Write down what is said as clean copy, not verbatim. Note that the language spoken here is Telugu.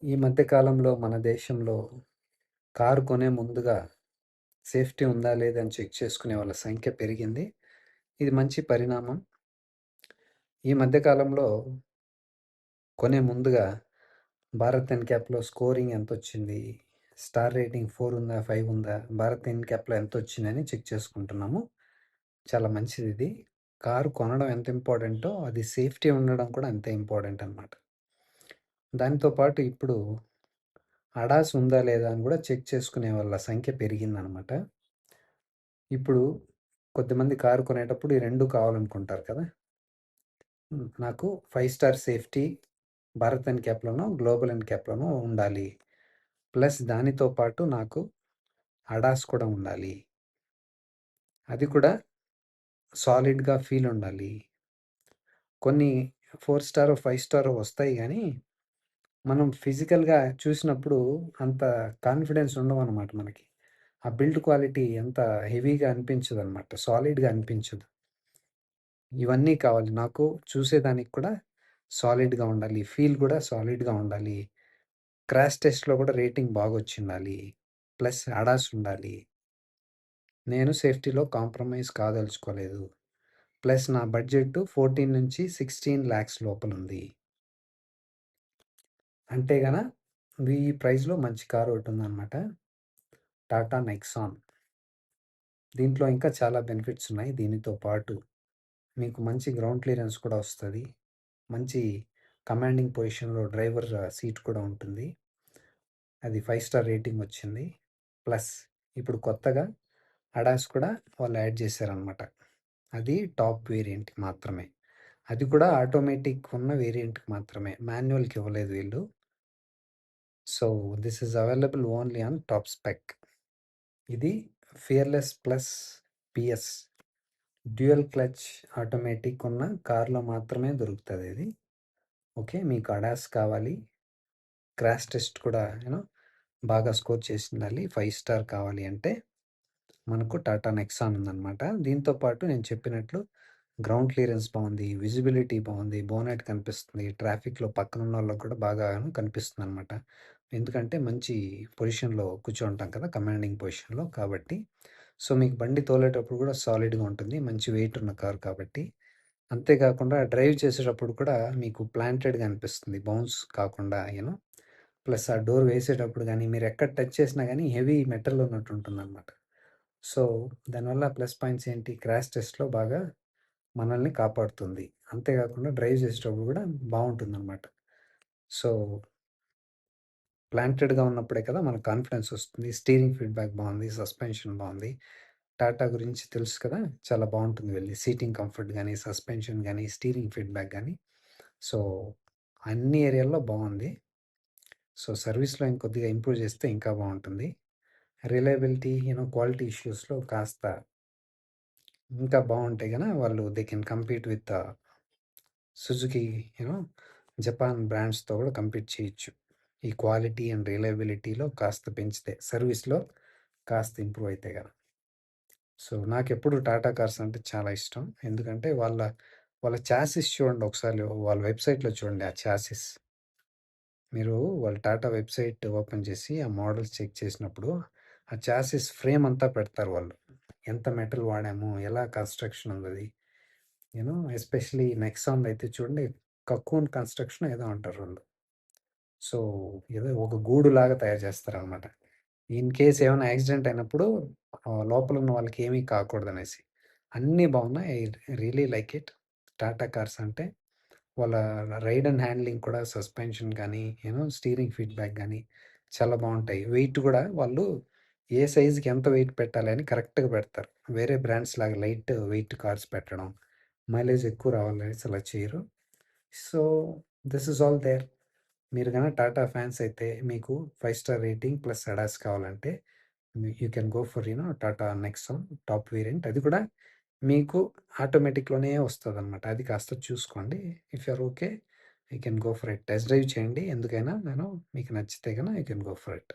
ఈ మధ్య కాలంలో మన దేశంలో కారు కొనే ముందుగా సేఫ్టీ ఉందా లేదా అని చెక్ చేసుకునే వాళ్ళ సంఖ్య పెరిగింది. ఇది మంచి పరిణామం. ఈ మధ్య కాలంలో కొనే ముందుగా భారత్ ఎన్‌క్యాప్‌లో స్కోరింగ్ ఎంతొచ్చింది? స్టార్ రేటింగ్ 4 ఉందా? 5 ఉందా? భారత్ ఎన్‌క్యాప్‌లో ఎంతొచ్చిందని చెక్ చేసుకుంటున్నాము. చాలా మంచిదిది. కారు కొనడం ఎంత ఇంపార్టెంటో అది సేఫ్టీ ఉండడం కూడా అంతే ఇంపార్టెంట్ అనమాట. దానితో పాటు ఇప్పుడు అడాస్ ఉందా లేదా అని కూడా చెక్ చేసుకునే వాళ్ళ సంఖ్య పెరిగిందనమాట. ఇప్పుడు కొద్దిమంది కారు కొనేటప్పుడు ఈ 2 కావాలనుకుంటారు కదా! నాకు 5 స్టార్ సేఫ్టీ భారత్ ఎన్‌క్యాప్‌లోనో, గ్లోబల్ ఎన్‌క్యాప్‌లోనో ఉండాలి. ప్లస్ దానితో పాటు నాకు అడాస్ కూడా ఉండాలి. అది కూడా సాలిడ్‌గా ఫీల్ ఉండాలి. కొన్ని 4 స్టారో, 5 స్టారో వస్తాయి గానీ, మనం ఫిజికల్‌గా చూసినప్పుడు అంత కాన్ఫిడెన్స్ ఉండవనమాట మనకి. ఆ బిల్డ్ క్వాలిటీ అంత హెవీగా అనిపించదనమాట. సాలిడ్‌గా అనిపించదు. ఇవన్నీ కావాలి. నాకు చూసేదానికి కూడా సాలిడ్‌గా ఉండాలి. ఫీల్ కూడా సాలిడ్‌గా ఉండాలి. క్రాష్ టెస్ట్‌లో కూడా రేటింగ్ బాగొచ్చుండాలి. ప్లస్ అడాస్ ఉండాలి. నేను సేఫ్టీలో కాంప్రమైజ్ కాదలుచుకోలేదు. ప్లస్ నా బడ్జెట్ 14-16 లాక్స్ లోపలుంది. అంటే గన ఈ ప్రైస్‌లో మంచి కార్ ఒకటుందనమాట. టాటా నెక్సాన్. దీంట్లో ఇంకా చాలా బెనిఫిట్స్ ఉన్నాయి. దీనితో పాటు మీకు మంచి గ్రౌండ్ క్లియరెన్స్ కూడా వస్తది. మంచి కమాండింగ్ పొజిషన్‌లో డ్రైవర్ సీట్ కూడా ఉంటుంది. అది 5 స్టార్ రేటింగ్ వచ్చింది. ప్లస్ ఇప్పుడు కొత్తగా అడాస్ కూడా వాళ్ళు యాడ్ చేశారనమాట. అది టాప్ వేరియంట్‌కి మాత్రమే. అది కూడా ఆటోమేటిక్ ఉన్న వేరియంట్‌కి మాత్రమే. మాన్యువల్‌కి ఇవ్వలేదు వీళ్ళు. So, this is available only on top spec. ఇది fearless plus PS dual clutch automatic ఉన్న కార్‌లో మాత్రమే దొరుకుతదిది. ఓకే. మీకు అడాస్ కావాలి. క్రాష్ టెస్ట్ కూడా బాగా స్కోర్ చేసిండాలి. 5 స్టార్ కావాలి అంటే మనకు టాటా నెక్సాన్ ఉందనమాట. దీంతో పాటు నేను చెప్పినట్లు గ్రౌండ్ క్లియరెన్స్ బావుంది. విజిబిలిటీ బావుంది. బోనెట్ కనిపిస్తుంది. ట్రాఫిక్‌లో పక్కనున్నోళ్ళకి కూడా బాగాను కనిపిస్తుందనమాట. ఎందుకంటే మంచి పొజిషన్‌లో కూర్చోంటాం కదా! కమాండింగ్ పొజిషన్‌లో కాబట్టి. సో, మీకు బండి తోలేటప్పుడు కూడా సాలిడ్‌గా ఉంటుంది. మంచి వెయిట్ ఉన్న కారు కాబట్టి. అంతే కాకుండా డ్రైవ్ చేసేటప్పుడు కూడా మీకు ప్లాంటెడ్‌గా అనిపిస్తుంది. బౌన్స్ కాకుండా ప్లస్ ఆ డోర్ వేసేటప్పుడు గానీ, మీరెక్కడ టచ్ చేసినా గానీ హెవీ మెటల్ ఉన్నట్టు ఉంటుందనమాట. సో, దానివల్ల ప్లస్ పాయింట్స్ ఏంటి? క్రాష్ టెస్ట్‌లో బాగా మనల్ని కాపాడుతుంది. అంతే గాకుండా డ్రైవ్ చేసేటప్పుడు గూడా బావుంటుందనమాట. సో, ప్లాంటెడ్‌గా ఉన్నప్పుడే కదా మనకు కాన్ఫిడెన్స్ వస్తుంది. స్టీరింగ్ ఫీడ్‌బ్యాక్ బావుంది. సస్పెన్షన్ బావుంది. టాటా గురించి తెలుసు కదా! చాలా బావుంటుంది వెళ్ళి. సీటింగ్ కంఫర్ట్ గానీ, సస్పెన్షన్ గానీ, స్టీరింగ్ ఫీడ్‌బ్యాక్ గానీ. సో, అన్ని ఏరియాల్లో బావుంది. సో, సర్వీస్‌లో ఇంకొద్దిగా ఇంప్రూవ్ చేస్తే ఇంకా బావుంటుంది. రిలయబిలిటీ, క్వాలిటీ ఇష్యూస్‌లో కాస్త ఇంకా బావుంటే గన వాళ్ళు they can compete with Suzuki you know Japan బ్రాండ్స్‌తో గూడా కంపీట్ చేయొచ్చు. ఈ క్వాలిటీ అండ్ రిలయబిలిటీలో కాస్త పెంచితే, సర్వీస్‌లో కాస్త ఇంప్రూవ్ అయితే గన. సో, నాకెప్పుడు టాటా కార్స్ అంటే చాలా ఇష్టం. ఎందుకంటే వాళ్ళ చాసిస్ చూడండి ఒకసారి వాళ్ళ వెబ్‌సైట్‌లో చూడండి ఆ చాసిస్. మీరు వాళ్ళ టాటా వెబ్‌సైట్ ఓపెన్ చేసి ఆ మోడల్స్ చెక్ చేసినప్పుడు ఆ చాసిస్ ఫ్రేమ్ అంతా పెడతారు వాళ్ళు. ఎంత మెటల్ వాడాము, ఎలా కన్‌స్ట్రక్షన్ ఉందది. ఎస్పెషల్లీ నెక్సాన్‌లో అయితే చూడండి కకూన్ కన్‌స్ట్రక్షన్ ఏదో అంటారు వాళ్ళు. సో, ఏదో ఒక గూడులాగా తయారు చేస్తారనమాట. ఇన్ కేస్ ఏమైనా యాక్సిడెంట్ అయినప్పుడు లోపల ఉన్న వాళ్ళకి ఏమీ కాకూడదనేసి. అన్నీ బాగున్నాయి. I really like it. Tata cars అంటే వాళ్ళ రైడ్ అండ్ హ్యాండ్లింగ్ కూడా సస్పెన్షన్ గానీ, స్టీరింగ్ ఫీడ్‌బ్యాక్ గానీ చాలా బావుంటాయి. వెయిట్ గూడా వాళ్ళు ఏ సైజ్‌కి ఎంత వెయిట్ పెట్టాలి అని కరెక్ట్‌గా పెడతారు. వేరే బ్రాండ్స్ లాగా లైట్ వెయిట్ కార్స్ పెట్టడం, మైలేజ్ ఎక్కువ రావాలనేసి అలా చేయరు. So, this is all there. మీరు గాన టాటా ఫ్యాన్స్ అయితే మీకు 5 స్టార్ రేటింగ్ ప్లస్ అడాస్ కావాలంటే you can go for Tata Nexon top variant. అది కూడా మీకు ఆటోమేటిక్‌లోనే వస్తదనమాట. అది కాస్త చూసుకోండి. If you are okay, you can go for it. Test drive చేయండి. ఎందుకైనా మీకు నచ్చితే గన you can go for it.